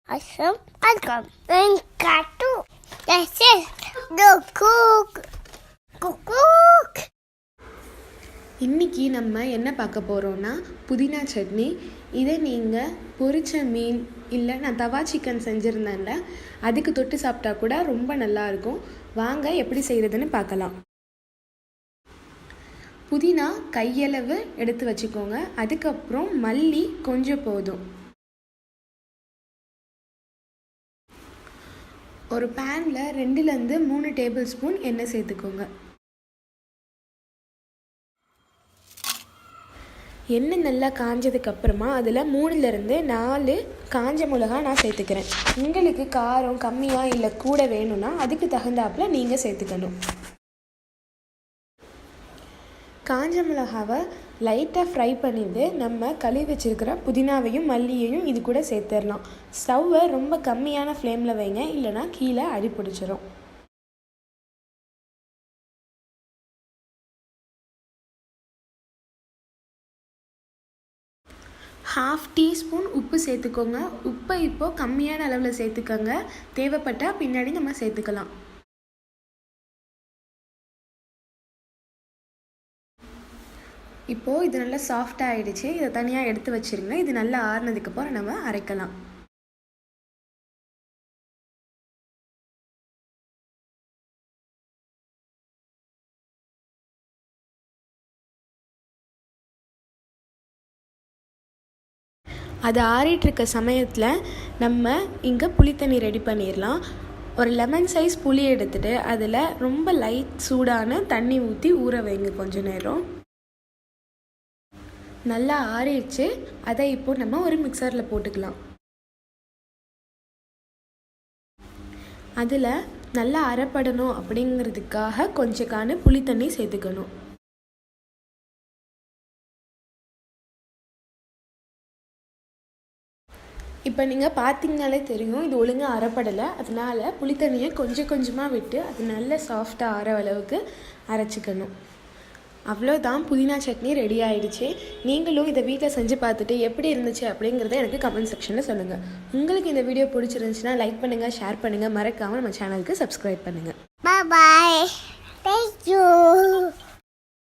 Welcome. This is the cook. இன்றைக்கி நம்ம என்ன பார்க்க போகிறோன்னா புதினா சட்னி. இதை நீங்கள் பொரிச்ச மீன் இல்லை நான் தவா சிக்கன் செஞ்சுருந்தேன்ல அதுக்கு தொட்டு சாப்பிட்டா கூட ரொம்ப நல்லாயிருக்கும். வாங்க எப்படி செய்கிறதுன்னு பார்க்கலாம். புதினா கையளவு எடுத்து வச்சுக்கோங்க. அதுக்கப்புறம் மல்லி கொஞ்சம் போதும். ஒரு பேனில் 2லேருந்து 3 டேபிள் ஸ்பூன் எண்ணெய் சேர்த்துக்கோங்க. எண்ணெய் நல்லா காஞ்சதுக்கப்புறமா அதில் 3லேருந்து 4 காஞ்ச மிளகா நான் சேர்த்துக்கிறேன். உங்களுக்கு காரம் கம்மியாக இல்லை கூட வேணும்னா அதுக்கு தகுந்தாப்பில் நீங்கள் சேர்த்துக்கணும். காஞ்ச மிளகாவை லைட்டாக ஃப்ரை பண்ணிவிட்டு நம்ம கழுவி வச்சுருக்கிற புதினாவையும் மல்லியையும் இது கூட சேர்த்துடலாம். ஸ்டவ்வை ரொம்ப கம்மியான ஃப்ளேமில் வைங்க, இல்லைனா கீழே அடி பிடிச்சிரும். ½ டீஸ்பூன் உப்பு சேர்த்துக்கோங்க. உப்பை இப்போது கம்மியான அளவில் சேர்த்துக்கோங்க. தேவைப்பட்டால் பின்னாடி நம்ம சேர்த்துக்கலாம். இப்போது இது நல்லா சாஃப்டாக ஆகிடுச்சு. இதை தனியாக எடுத்து வச்சுருங்க. இது நல்லா ஆறுனதுக்கப்புறம் நம்ம அரைக்கலாம். அது ஆறிட்டுருக்க சமயத்தில் நம்ம இங்கே புளித்தண்ணி ரெடி பண்ணிடலாம். ஒரு லெமன் சைஸ் புளி எடுத்துகிட்டு அதில் ரொம்ப லைட் சூடான தண்ணி ஊற்றி ஊற வைங்க கொஞ்ச நேரம். நல்லா ஆறிடுச்சு. அதை இப்போ நம்ம ஒரு மிக்சரில் போட்டுக்கலாம். அதில் நல்லா அரைப்படணும் அப்படிங்கிறதுக்காக கொஞ்சம் புளி தண்ணி சேர்த்துக்கணும். இப்போ நீங்கள் பார்த்தீங்கனாலே தெரியும் இது ஒழுங்காக அரைப்படலை. அதனால் புளித்தண்ணியை கொஞ்சம் கொஞ்சமாக விட்டு அது நல்ல சாஃப்டாக ஆற அளவுக்கு அரைச்சிக்கணும். அவ்வளோதான், புதினா சட்னி ரெடி ஆகிடுச்சு. நீங்களும் இதை வீட்டில் செஞ்சு பார்த்துட்டு எப்படி இருந்துச்சு அப்படிங்கிறத எனக்கு கமெண்ட் செக்ஷனில் சொல்லுங்கள். உங்களுக்கு இந்த வீடியோ பிடிச்சிருந்துச்சுன்னா லைக் பண்ணுங்கள், ஷேர் பண்ணுங்கள், மறக்காமல் நம்ம சேனலுக்கு சப்ஸ்கிரைப் பண்ணுங்கள். Bye bye. Thank you.